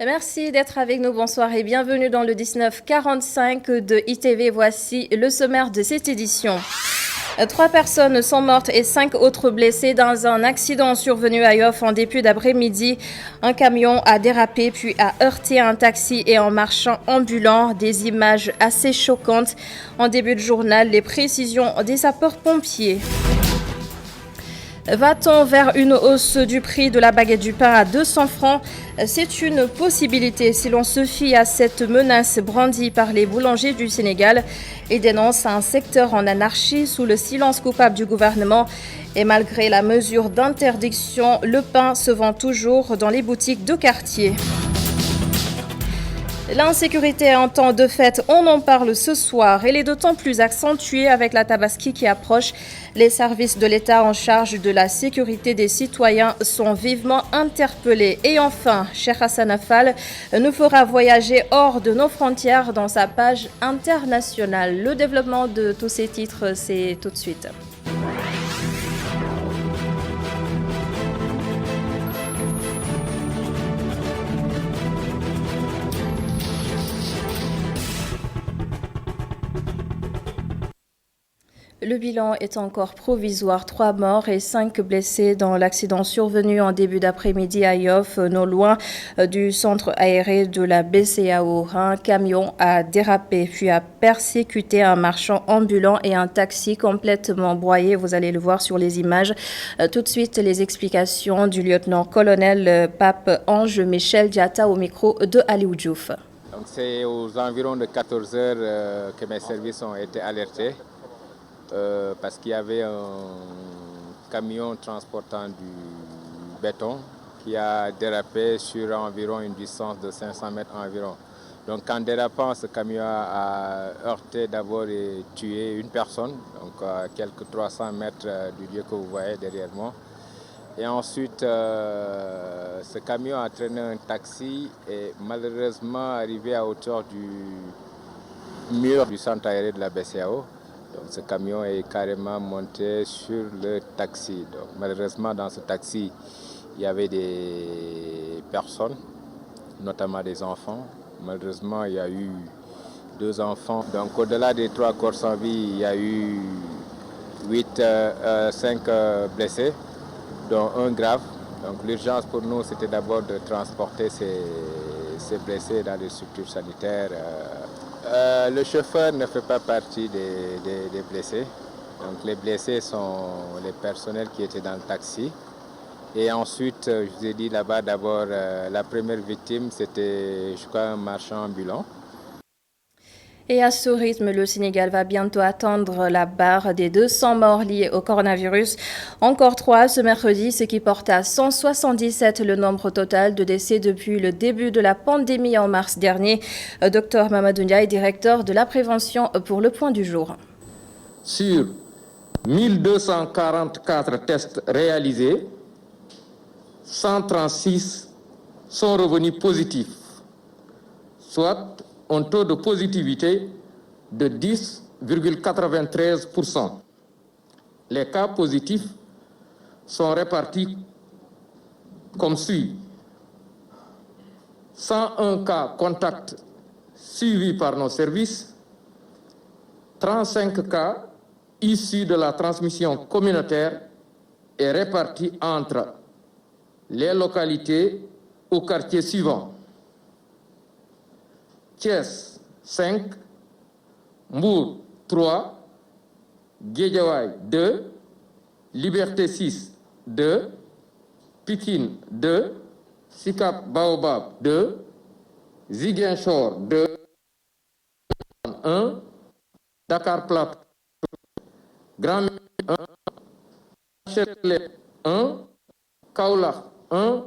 Merci d'être avec nous. Bonsoir et bienvenue dans le 1945 de ITV. Voici le sommaire de cette édition. 3 personnes sont mortes et 5 autres blessées dans un accident survenu à Yoff en début d'après-midi. Un camion a dérapé puis a heurté un taxi et un marchand ambulant. Des images assez choquantes. En début de journal, les précisions des sapeurs-pompiers. Va-t-on vers une hausse du prix de la baguette du pain à 200 francs? C'est une possibilité si l'on se fie à cette menace brandie par les boulangers du Sénégal et dénonce un secteur en anarchie sous le silence coupable du gouvernement. Et malgré la mesure d'interdiction, le pain se vend toujours dans les boutiques de quartier. L'insécurité en temps de fête, on en parle ce soir. Elle est d'autant plus accentuée avec la Tabaski qui approche. Les services de l'État en charge de la sécurité des citoyens sont vivement interpellés. Et enfin, Cheikh Hassan Affal nous fera voyager hors de nos frontières dans sa page internationale. Le développement de tous ces titres, c'est tout de suite. Le bilan est encore provisoire. 3 morts et 5 blessés dans l'accident survenu en début d'après-midi à Yoff, non loin du centre aéré de la BCAO. Un camion a dérapé puis a persécuté un marchand ambulant et un taxi complètement broyé. Vous allez le voir sur les images. Tout de suite, les explications du lieutenant-colonel Pape Ange Michel Diatta au micro de Aliou Diouf. Donc c'est aux environs de 14 heures que mes services ont été alertés. Parce qu'il y avait un camion transportant du béton qui a dérapé sur environ une distance de 500 mètres environ. Donc en dérapant, ce camion a heurté d'abord et tué une personne, donc à quelques 300 mètres du lieu que vous voyez derrière moi. Et ensuite, ce camion a traîné un taxi et malheureusement arrivé à hauteur du mur du centre aéré de la BCAO. Donc, ce camion est carrément monté sur le taxi. Donc, malheureusement, dans ce taxi, il y avait des personnes, notamment des enfants. Malheureusement, il y a eu 2 enfants. Donc, au-delà des 3 corps sans vie, il y a eu 5 blessés, dont un grave. Donc, l'urgence pour nous, c'était d'abord de transporter ces blessés dans des structures sanitaires. Le chauffeur ne fait pas partie des blessés. Donc les blessés sont les personnels qui étaient dans le taxi. Et ensuite, je vous ai dit là-bas d'abord, la première victime, c'était, je crois, un marchand ambulant. Et à ce rythme, le Sénégal va bientôt atteindre la barre des 200 morts liés au coronavirus. Encore 3 ce mercredi, ce qui porte à 177 le nombre total de décès depuis le début de la pandémie en mars dernier. Dr Mamadou Ndiaye, directeur de la prévention pour le point du jour. Sur 1244 tests réalisés, 136 sont revenus positifs, soit un taux de positivité de 10,93%. Les cas positifs sont répartis comme suit. 101 cas contacts suivis par nos services, 35 cas issus de la transmission communautaire et répartis entre les localités ou quartiers suivants. Thiès 5, Mbour 3, Guédiawaye 2, Liberté 6 2, Pikine 2, Sicap Baobab 2, Ziguinchor 2, 1, Dakar Plateau, Grand Médine 1, Châtelet 1, Kaolack 1,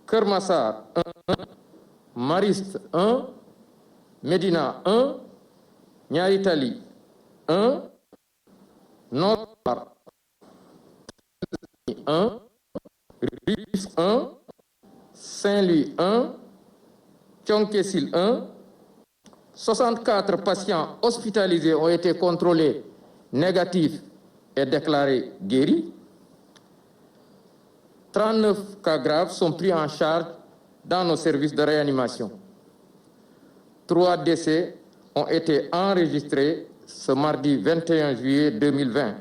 Keur Massar 1, Mariste 1, Médina 1, Niary Tally 1, Nord 1, Rufisque 1, Saint-Louis 1, Thionck-Essyl 1. 64 patients hospitalisés ont été contrôlés négatifs et déclarés guéris. 39 cas graves sont pris en charge dans nos services de réanimation. 3 décès ont été enregistrés ce mardi 21 juillet 2020.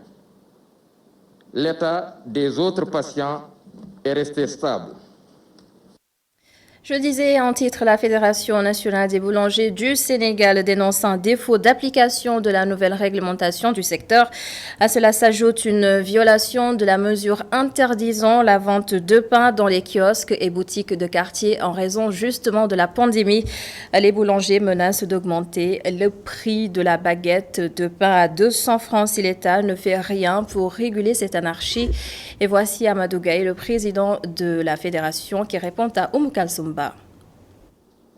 L'état des autres patients est resté stable. Je disais en titre, la Fédération nationale des boulangers du Sénégal dénonce un défaut d'application de la nouvelle réglementation du secteur. À cela s'ajoute une violation de la mesure interdisant la vente de pain dans les kiosques et boutiques de quartier en raison justement de la pandémie. Les boulangers menacent d'augmenter le prix de la baguette de pain à 200 francs si l'État ne fait rien pour réguler cette anarchie. Et voici Amadou Gaye, le président de la Fédération, qui répond à Oumou Kalsoum.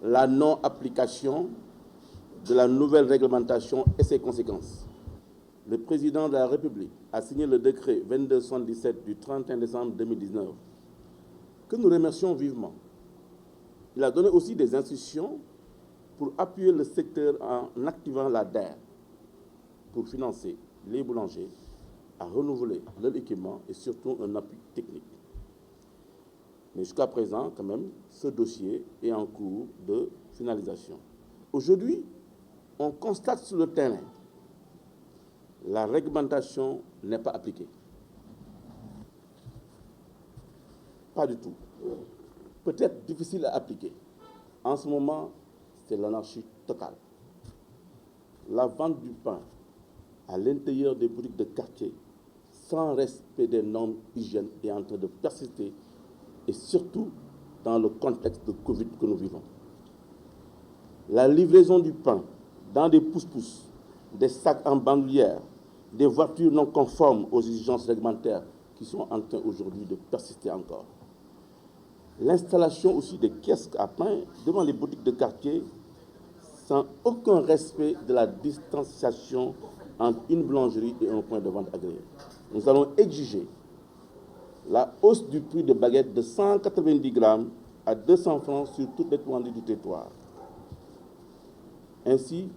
La non-application de la nouvelle réglementation et ses conséquences. Le président de la République a signé le décret 2277 du 31 décembre 2019, que nous remercions vivement. Il a donné aussi des instructions pour appuyer le secteur en activant la DER pour financer les boulangers à renouveler leur équipement et surtout un appui technique. Mais jusqu'à présent, quand même, ce dossier est en cours de finalisation. Aujourd'hui, on constate sur le terrain, la réglementation n'est pas appliquée. Pas du tout. Peut-être difficile à appliquer. En ce moment, c'est l'anarchie totale. La vente du pain à l'intérieur des boutiques de quartier, sans respect des normes hygiène, est en train de persister, et surtout dans le contexte de Covid que nous vivons. La livraison du pain dans des pousse-pousse, des sacs en bandoulière, des voitures non conformes aux exigences réglementaires qui sont en train aujourd'hui de persister encore. L'installation aussi des kiosques à pain devant les boutiques de quartier sans aucun respect de la distanciation entre une boulangerie et un point de vente agréé. Nous allons exiger la hausse du prix de baguettes de 190 grammes à 200 francs sur toute l'étendue du territoire. Ainsi,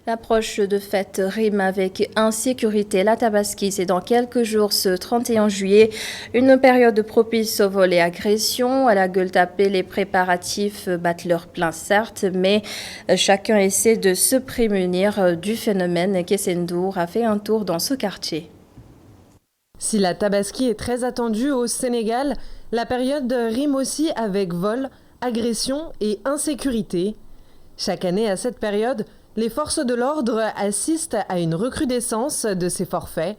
l'approche de fête rime avec insécurité. La Tabaski, c'est dans quelques jours, ce 31 juillet, une période propice aux vols et agressions. À la gueule tapée, les préparatifs battent leur plein, certes, mais chacun essaie de se prémunir du phénomène. Kessendour a fait un tour dans ce quartier. Si la Tabaski est très attendue au Sénégal, la période rime aussi avec vol, agression et insécurité. Chaque année à cette période, les forces de l'ordre assistent à une recrudescence de ces forfaits.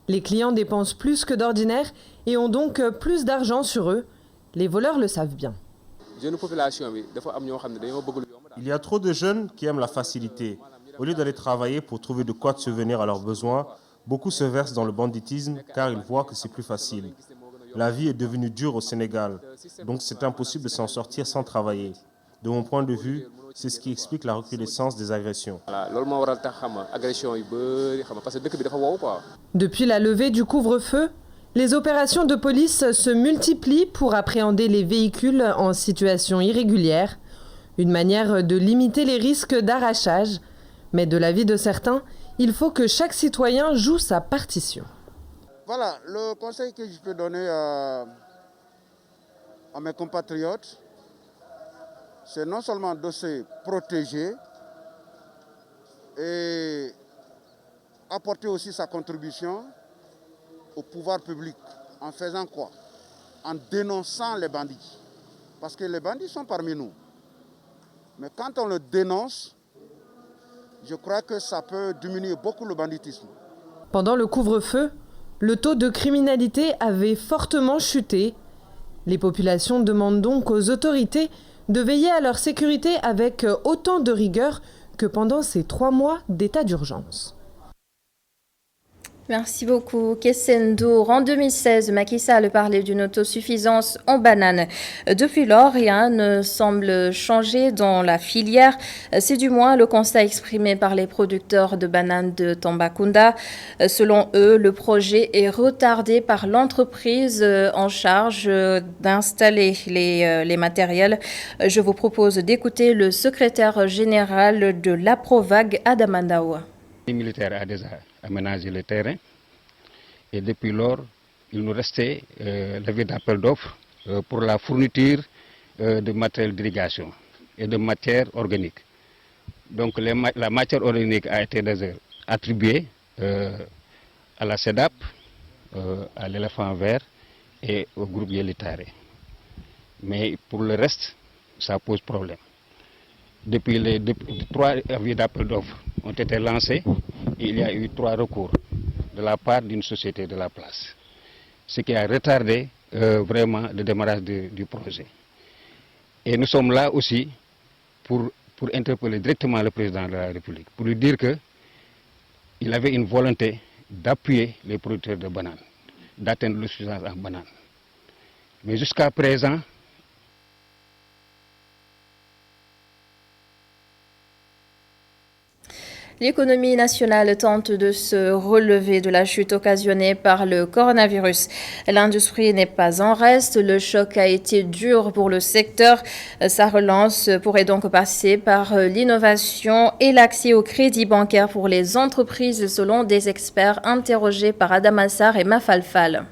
Les clients dépensent plus que d'ordinaire et ont donc plus d'argent sur eux. Les voleurs le savent bien. Il y a trop de jeunes qui aiment la facilité. Au lieu d'aller travailler pour trouver de quoi subvenir à leurs besoins, beaucoup se versent dans le banditisme car ils voient que c'est plus facile. La vie est devenue dure au Sénégal, donc c'est impossible de s'en sortir sans travailler. De mon point de vue, c'est ce qui explique la recrudescence des agressions. Depuis la levée du couvre-feu, les opérations de police se multiplient pour appréhender les véhicules en situation irrégulière, une manière de limiter les risques d'arrachage. Mais de l'avis de certains, il faut que chaque citoyen joue sa partition. Voilà, le conseil que je peux donner à mes compatriotes, c'est non seulement de se protéger et apporter aussi sa contribution au pouvoir public. En faisant quoi? En dénonçant les bandits. Parce que les bandits sont parmi nous. Mais quand on le dénonce, je crois que ça peut diminuer beaucoup le banditisme. Pendant le couvre-feu, le taux de criminalité avait fortement chuté. Les populations demandent donc aux autorités de veiller à leur sécurité avec autant de rigueur que pendant ces 3 mois d'état d'urgence. Merci beaucoup, Kessendour. En 2016, Macky Sall parlait d'une autosuffisance en bananes. Depuis lors, rien ne semble changer dans la filière. C'est du moins le constat exprimé par les producteurs de bananes de Tambacounda. Selon eux, le projet est retardé par l'entreprise en charge d'installer les matériels. Je vous propose d'écouter le secrétaire général de l'Aprovag, Adamandaoua. Les militaires a déjà aménagé le terrain et depuis lors, il nous restait levé d'appel d'offres pour la fourniture de matériel d'irrigation et de matière organique. Donc la matière organique a été attribuée à la CEDAP, à l'éléphant vert et au groupe Yelitare. Mais pour le reste, ça pose problème. Depuis les 3 avis d'appel d'offres ont été lancés, et il y a eu 3 recours de la part d'une société de la place, ce qui a retardé vraiment le démarrage du projet. Et nous sommes là aussi pour interpeller directement le président de la République, pour lui dire qu'il avait une volonté d'appuyer les producteurs de bananes, d'atteindre l'autosuffisance en bananes. Mais jusqu'à présent, l'économie nationale tente de se relever de la chute occasionnée par le coronavirus. L'industrie n'est pas en reste. Le choc a été dur pour le secteur. Sa relance pourrait donc passer par l'innovation et l'accès au crédit bancaire pour les entreprises, selon des experts interrogés par Adam Assar et Mafalfal.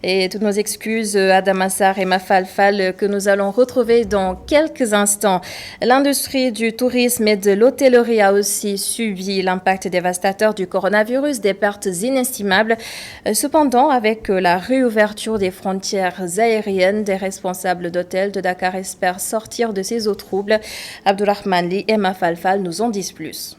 Et toutes nos excuses, Adam Assar et Mafalfal, que nous allons retrouver dans quelques instants. L'industrie du tourisme et de l'hôtellerie a aussi subi l'impact dévastateur du coronavirus, des pertes inestimables. Cependant, avec la réouverture des frontières aériennes, des responsables d'hôtels de Dakar espèrent sortir de ces eaux troubles. Abdourahmane Li et Mafalfal nous en disent plus.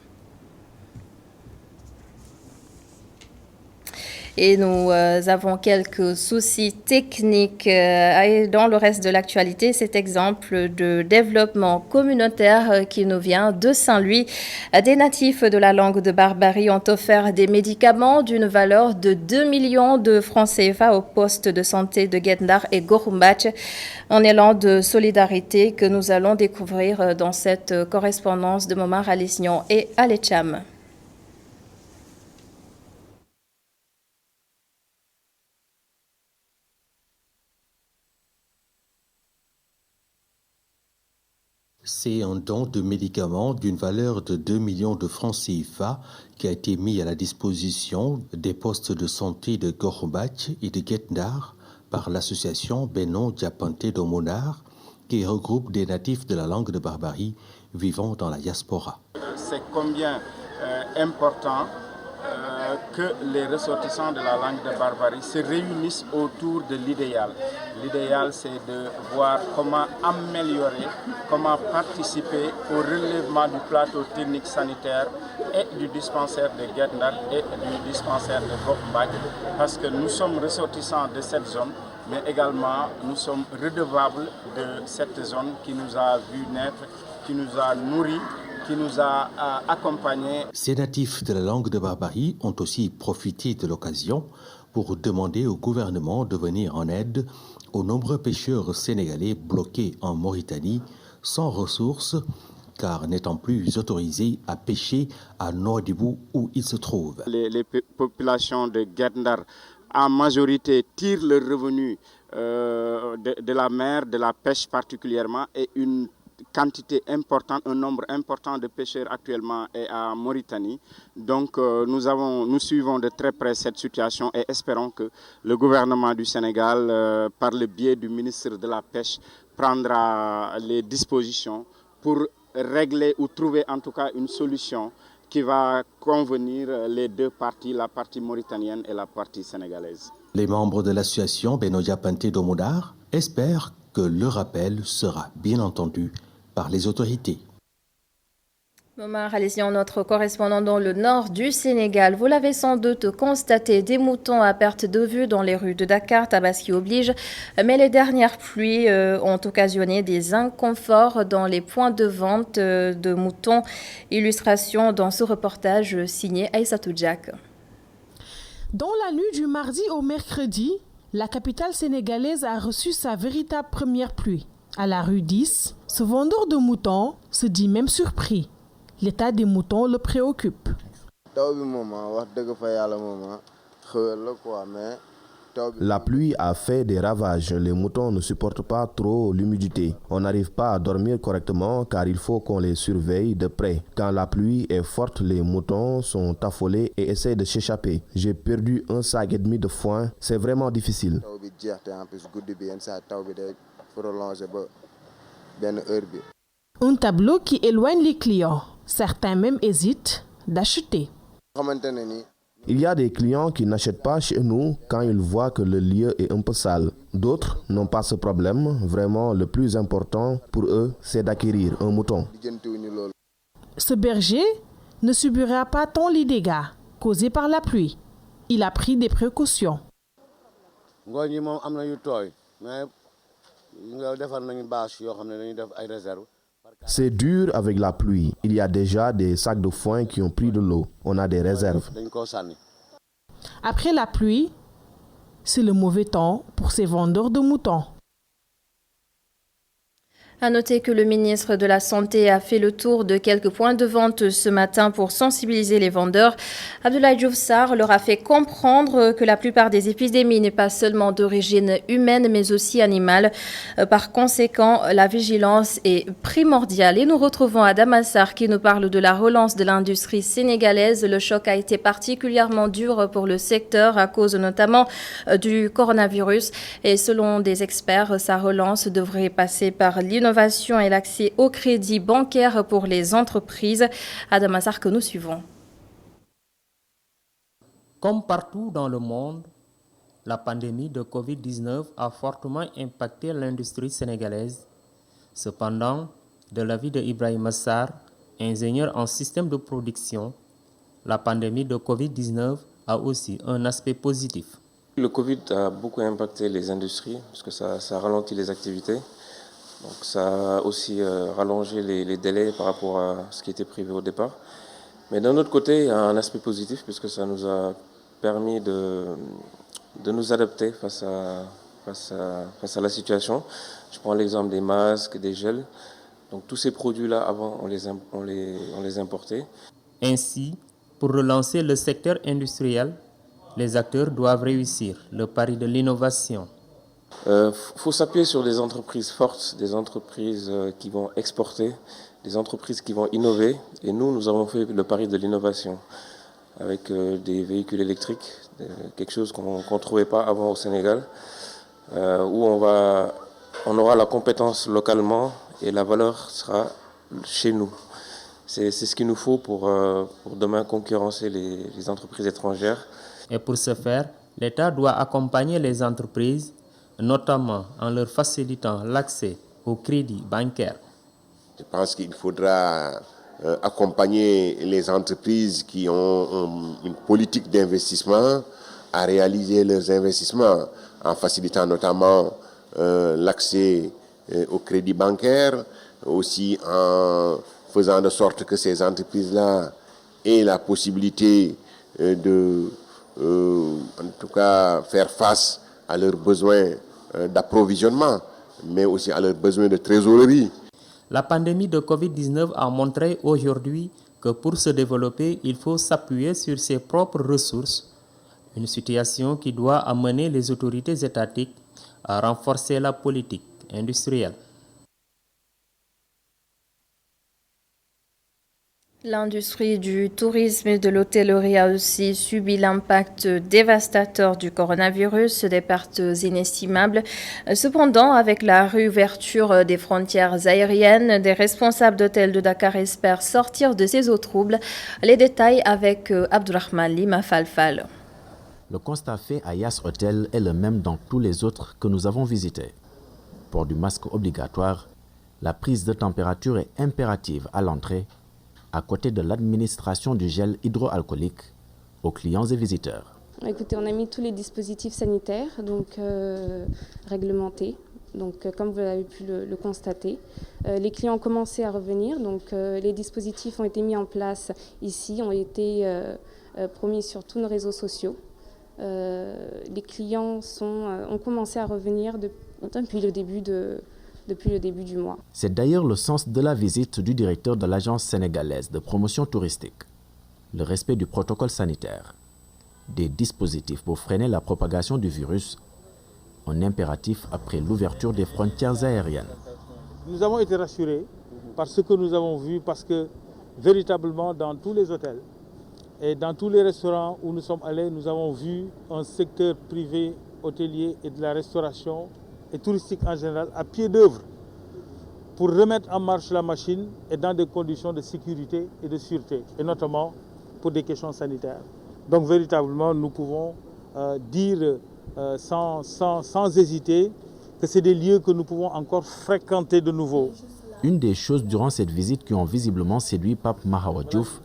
Et nous avons quelques soucis techniques. Et dans le reste de l'actualité, cet exemple de développement communautaire qui nous vient de Saint-Louis. Des natifs de la langue de Barbarie ont offert des médicaments d'une valeur de 2 millions de francs CFA au poste de santé de Guet-Ndar et Gorumbach. Un élan de solidarité que nous allons découvrir dans cette correspondance de Momar Alisnion et Alecham. C'est un don de médicaments d'une valeur de 2 millions de francs CFA qui a été mis à la disposition des postes de santé de Gorumbach et de Guet-Ndar par l'association Beno Diapante Domonar qui regroupe des natifs de la langue de Barbarie vivant dans la diaspora. C'est combien important que les ressortissants de la langue de Barbarie se réunissent autour de l'idéal. L'idéal, c'est de voir comment améliorer, comment participer au relèvement du plateau technique sanitaire et du dispensaire de Guet-Ndar et du dispensaire de Gorumbach, parce que nous sommes ressortissants de cette zone, mais également nous sommes redevables de cette zone qui nous a vu naître, qui nous a nourris, qui nous a accompagnés. Ces natifs de la langue de Barbarie ont aussi profité de l'occasion pour demander au gouvernement de venir en aide aux nombreux pêcheurs sénégalais bloqués en Mauritanie sans ressources, car n'étant plus autorisés à pêcher à Nouadhibou où ils se trouvent. Les populations de Guet-Ndar, en majorité, tirent leurs revenus de la mer, de la pêche particulièrement, et une quantité importante, un nombre important de pêcheurs actuellement est à Mauritanie. Donc nous suivons de très près cette situation et espérons que le gouvernement du Sénégal, par le biais du ministre de la Pêche, prendra les dispositions pour régler ou trouver en tout cas une solution qui va convenir les deux parties, la partie mauritanienne et la partie sénégalaise. Les membres de l'association Beno Diapante Domonar espèrent que leur appel sera bien entendu par les autorités. Momar Alisnion, notre correspondant dans le nord du Sénégal. Vous l'avez sans doute constaté, des moutons à perte de vue dans les rues de Dakar, Tabaski oblige. Mais les dernières pluies ont occasionné des inconforts dans les points de vente de moutons. Illustration dans ce reportage signé Aïssatou Diak. Dans la nuit du mardi au mercredi, la capitale sénégalaise a reçu sa véritable première pluie. À la rue 10, ce vendeur de moutons se dit même surpris. L'état des moutons le préoccupe. La pluie a fait des ravages. Les moutons ne supportent pas trop l'humidité. On n'arrive pas à dormir correctement car il faut qu'on les surveille de près. Quand la pluie est forte, les moutons sont affolés et essaient de s'échapper. J'ai perdu 1,5 sac de foin. C'est vraiment difficile. Un tableau qui éloigne les clients. Certains même hésitent d'acheter. Il y a des clients qui n'achètent pas chez nous quand ils voient que le lieu est un peu sale. D'autres n'ont pas ce problème. Vraiment, le plus important pour eux, c'est d'acquérir un mouton. Ce berger ne subira pas tant les dégâts causés par la pluie. Il a pris des précautions. C'est dur avec la pluie. Il y a déjà des sacs de foin qui ont pris de l'eau. On a des réserves. Après la pluie, c'est le mauvais temps pour ces vendeurs de moutons. À noter que le ministre de la Santé a fait le tour de quelques points de vente ce matin pour sensibiliser les vendeurs. Abdoulaye Diouf Sarr leur a fait comprendre que la plupart des épidémies n'est pas seulement d'origine humaine mais aussi animale. Par conséquent, la vigilance est primordiale. Et nous retrouvons Adama Sarr qui nous parle de la relance de l'industrie sénégalaise. Le choc a été particulièrement dur pour le secteur à cause notamment du coronavirus. Et selon des experts, sa relance devrait passer par l'innovation et l'accès au crédit bancaire pour les entreprises. Adama Sarr que nous suivons. Comme partout dans le monde, la pandémie de Covid-19 a fortement impacté l'industrie sénégalaise. Cependant, de l'avis de Ibrahima Sarr, ingénieur en système de production, la pandémie de Covid-19 a aussi un aspect positif. Le Covid a beaucoup impacté les industries parce que ça ralentit les activités. Donc ça a aussi rallongé les délais par rapport à ce qui était prévu au départ. Mais d'un autre côté, il y a un aspect positif puisque ça nous a permis de nous adapter face à la situation. Je prends l'exemple des masques, des gels. Donc tous ces produits-là, avant, on les importait. Ainsi, pour relancer le secteur industriel, les acteurs doivent réussir le pari de l'innovation. Faut s'appuyer sur des entreprises fortes, des entreprises qui vont exporter, des entreprises qui vont innover. Et nous avons fait le pari de l'innovation avec des véhicules électriques, quelque chose qu'on ne trouvait pas avant au Sénégal, où on aura la compétence localement et la valeur sera chez nous. C'est ce qu'il nous faut pour demain concurrencer les entreprises étrangères. Et pour ce faire, l'État doit accompagner les entreprises, notamment en leur facilitant l'accès au crédit bancaire. Je pense qu'il faudra accompagner les entreprises qui ont une politique d'investissement à réaliser leurs investissements en facilitant notamment l'accès au crédit bancaire, aussi en faisant de sorte que ces entreprises-là aient la possibilité en tout cas, faire face à leurs besoins d'approvisionnement, mais aussi à leurs besoins de trésorerie. La pandémie de Covid-19 a montré aujourd'hui que pour se développer, il faut s'appuyer sur ses propres ressources, une situation qui doit amener les autorités étatiques à renforcer la politique industrielle. L'industrie du tourisme et de l'hôtellerie a aussi subi l'impact dévastateur du coronavirus, des pertes inestimables. Cependant, avec la réouverture des frontières aériennes, des responsables d'hôtels de Dakar espèrent sortir de ces eaux troubles. Les détails avec Abdourahmane Lima Falfal. Le constat fait à Yas Hotel est le même dans tous les autres que nous avons visités. Port du masque obligatoire, la prise de température est impérative à l'entrée, à côté de l'administration du gel hydroalcoolique aux clients et visiteurs. Écoutez, on a mis tous les dispositifs sanitaires réglementés. Comme vous avez pu le constater, les clients ont commencé à revenir. Les dispositifs ont été mis en place ici, ont été promis sur tous nos réseaux sociaux. Les clients ont commencé à revenir depuis le début du mois. C'est d'ailleurs le sens de la visite du directeur de l'agence sénégalaise de promotion touristique, le respect du protocole sanitaire. des dispositifs pour freiner la propagation du virus, un impératif après l'ouverture des frontières aériennes. Nous avons été rassurés par ce que nous avons vu, parce que véritablement dans tous les hôtels et dans tous les restaurants où nous sommes allés, nous avons vu un secteur privé hôtelier et de la restauration et touristique en général à pied d'œuvre pour remettre en marche la machine et dans des conditions de sécurité et de sûreté, et notamment pour des questions sanitaires. Donc véritablement, nous pouvons dire sans hésiter que c'est des lieux que nous pouvons encore fréquenter de nouveau. Une des choses durant cette visite qui ont visiblement séduit Pape Mahawa Diouf,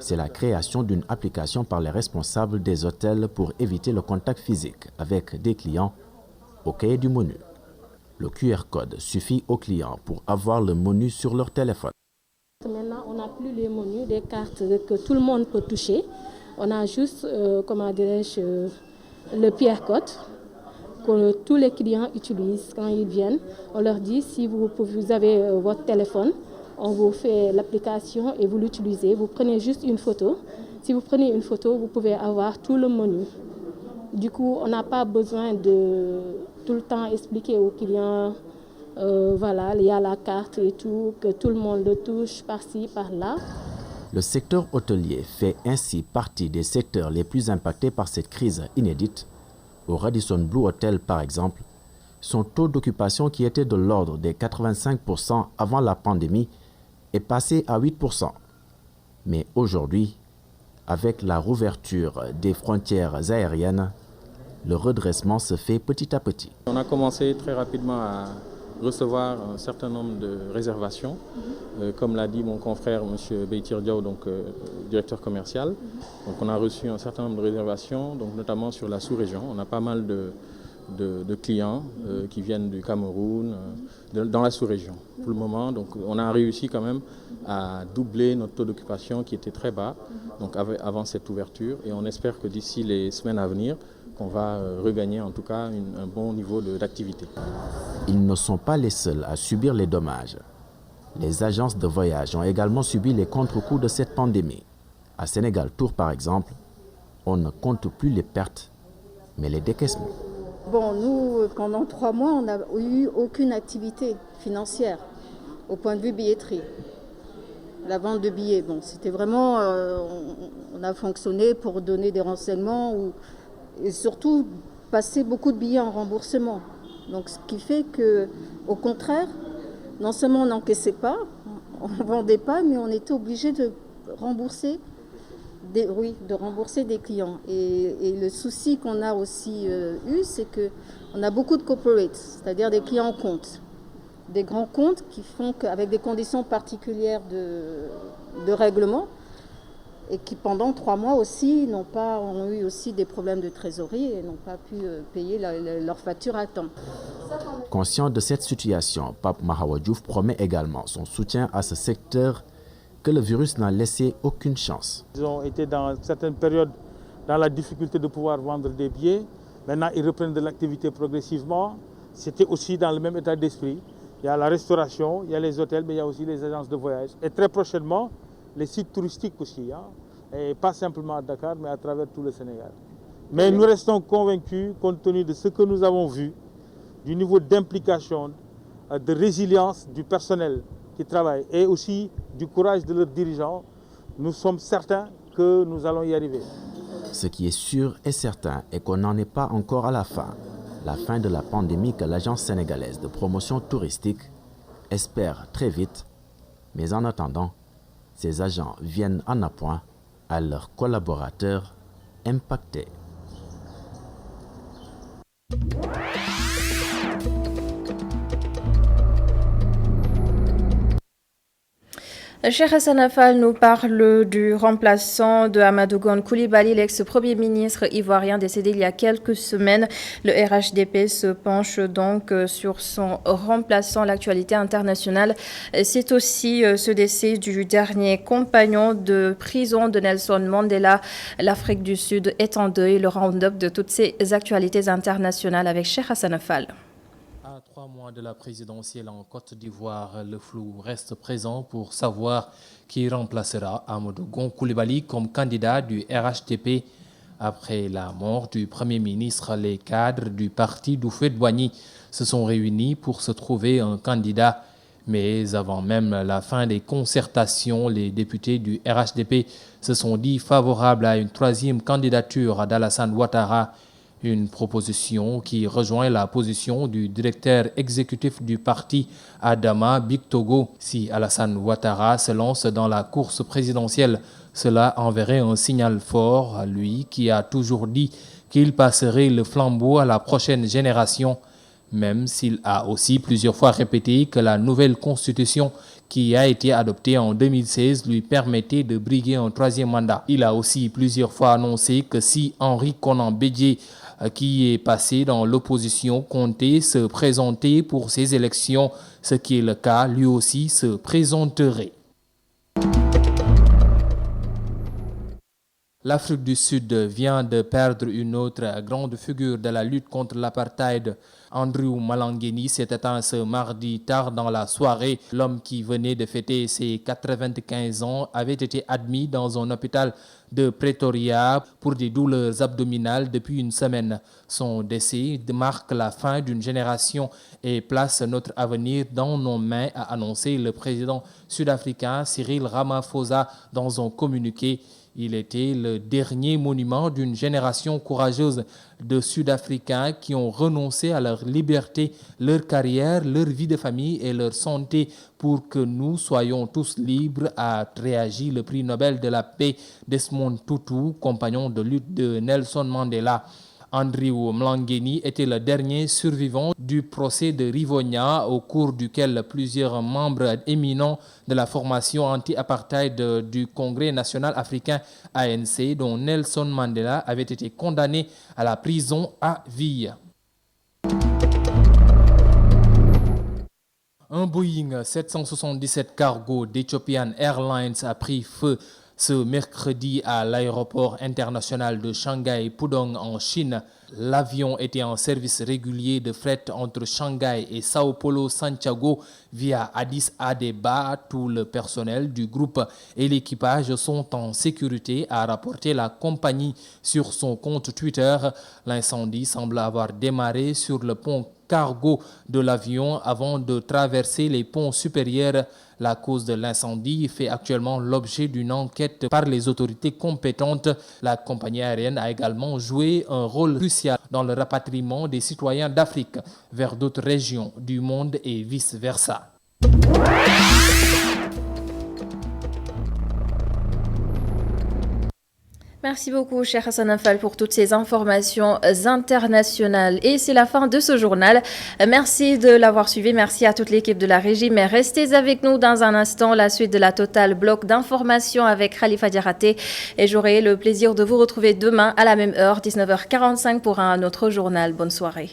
c'est la création d'une application par les responsables des hôtels pour éviter le contact physique avec des clients au cahier du menu. Le QR code suffit aux clients pour avoir le menu sur leur téléphone. Maintenant, on n'a plus les menus, des cartes que tout le monde peut toucher. On a juste, le QR code que tous les clients utilisent quand ils viennent. On leur dit, si vous avez votre téléphone, on vous fait l'application et vous l'utilisez. Vous prenez juste une photo. Si vous prenez une photo, vous pouvez avoir tout le menu. Du coup, on n'a pas besoin de tout le temps expliquer aux clients, voilà, il y a la carte et tout, que tout le monde le touche par-ci, par-là. Le secteur hôtelier fait ainsi partie des secteurs les plus impactés par cette crise inédite. Au Radisson Blu Hotel, par exemple, son taux d'occupation qui était de l'ordre des 85% avant la pandémie est passé à 8%. Mais aujourd'hui, avec la rouverture des frontières aériennes, le redressement se fait petit à petit. On a commencé très rapidement à recevoir un certain nombre de réservations, comme l'a dit mon confrère M. Beitir Diaw, donc directeur commercial. Donc on a reçu un certain nombre de réservations, donc notamment sur la sous-région. On a pas mal de clients qui viennent du Cameroun, dans la sous-région pour le moment. Donc on a réussi quand même à doubler notre taux d'occupation qui était très bas donc avant cette ouverture, et on espère que d'ici les semaines à venir, qu'on va regagner en tout cas un bon niveau d'activité. Ils ne sont pas les seuls à subir les dommages. Les agences de voyage ont également subi les contre-coups de cette pandémie. À Sénégal Tour par exemple, on ne compte plus les pertes, mais les décaissements. Bon, nous, pendant 3 mois, on n'a eu aucune activité financière au point de vue billetterie. La vente de billets, bon, c'était vraiment, on a fonctionné pour donner des renseignements et surtout passer beaucoup de billets en remboursement. Donc, ce qui fait que, au contraire, non seulement on n'encaissait pas, on ne vendait pas, mais on était obligé de rembourser des clients. Et le souci qu'on a aussi eu, c'est qu'on a beaucoup de corporates, c'est-à-dire des clients en compte, des grands comptes qui font qu'avec des conditions particulières de règlement, et qui pendant 3 mois aussi ont eu aussi des problèmes de trésorerie et n'ont pas pu payer leurs factures à temps. Conscient de cette situation, Pape Mahawa Diouf promet également son soutien à ce secteur que le virus n'a laissé aucune chance. Ils ont été dans certaines périodes dans la difficulté de pouvoir vendre des billets. Maintenant, ils reprennent de l'activité progressivement. C'était aussi dans le même état d'esprit. Il y a la restauration, il y a les hôtels, mais il y a aussi les agences de voyage. Et très prochainement, les sites touristiques aussi, et pas simplement à Dakar, mais à travers tout le Sénégal. Mais nous restons convaincus, compte tenu de ce que nous avons vu, du niveau d'implication, de résilience du personnel qui travaille et aussi du courage de leurs dirigeants, nous sommes certains que nous allons y arriver. Ce qui est sûr et certain est qu'on n'en est pas encore à la fin de la pandémie que l'Agence sénégalaise de promotion touristique espère très vite, mais en attendant, ces agents viennent en appoint à leurs collaborateurs impactés. Cheikh Hassan Affal nous parle du remplaçant de Amadou Gon Coulibaly, l'ex-premier ministre ivoirien décédé il y a quelques semaines. Le RHDP se penche donc sur son remplaçant. L'actualité internationale, c'est aussi ce décès du dernier compagnon de prison de Nelson Mandela. L'Afrique du Sud est en deuil. Le round-up de toutes ces actualités internationales avec Cheikh Hassan Affal. À 3 mois de la présidentielle en Côte d'Ivoire, le flou reste présent pour savoir qui remplacera Amadou Gon Coulibaly comme candidat du RHDP Après la mort du Premier ministre, les cadres du parti d'Houphouët-Boigny se sont réunis pour se trouver un candidat. Mais avant même la fin des concertations, les députés du RHDP se sont dit favorables à une troisième candidature d'Alassane Ouattara, une proposition qui rejoint la position du directeur exécutif du parti, Adama Bictogo. Si Alassane Ouattara se lance dans la course présidentielle, cela enverrait un signal fort à lui qui a toujours dit qu'il passerait le flambeau à la prochaine génération, même s'il a aussi plusieurs fois répété que la nouvelle constitution qui a été adoptée en 2016 lui permettait de briguer un troisième mandat. Il a aussi plusieurs fois annoncé que si Henri Konan Bédié, qui est passé dans l'opposition, comptait se présenter pour ces élections, ce qui est le cas, lui aussi se présenterait. L'Afrique du Sud vient de perdre une autre grande figure de la lutte contre l'apartheid. Andrew Malangeni s'est éteint ce mardi tard dans la soirée. L'homme qui venait de fêter ses 95 ans avait été admis dans un hôpital de Pretoria pour des douleurs abdominales depuis une semaine. Son décès marque la fin d'une génération et place notre avenir dans nos mains, a annoncé le président sud-africain Cyril Ramaphosa dans un communiqué. Il était le dernier monument d'une génération courageuse de Sud-Africains qui ont renoncé à leur liberté, leur carrière, leur vie de famille et leur santé pour que nous soyons tous libres, a réagi le prix Nobel de la paix Desmond Tutu, compagnon de lutte de Nelson Mandela. Andrew Mlangeni était le dernier survivant du procès de Rivonia au cours duquel plusieurs membres éminents de la formation anti-apartheid du Congrès national africain ANC, dont Nelson Mandela, avaient été condamnés à la prison à vie. Un Boeing 777 cargo d'Ethiopian Airlines a pris feu ce mercredi à l'aéroport international de Shanghai Pudong en Chine. L'avion était en service régulier de fret entre Shanghai et Sao Paulo Santiago via Addis Abeba. Tout le personnel du groupe et l'équipage sont en sécurité, a rapporté la compagnie sur son compte Twitter. L'incendie semble avoir démarré sur le pont cargo de l'avion avant de traverser les ponts supérieurs. La cause de l'incendie fait actuellement l'objet d'une enquête par les autorités compétentes. La compagnie aérienne a également joué un rôle crucial dans le rapatriement des citoyens d'Afrique vers d'autres régions du monde et vice-versa. Merci beaucoup, cher Hassan Afal, pour toutes ces informations internationales. Et c'est la fin de ce journal. Merci de l'avoir suivi. Merci à toute l'équipe de la régie. Mais restez avec nous dans un instant. La suite de la Total bloc d'informations avec Khalifa Diaraté. Et j'aurai le plaisir de vous retrouver demain à la même heure, 19h45, pour un autre journal. Bonne soirée.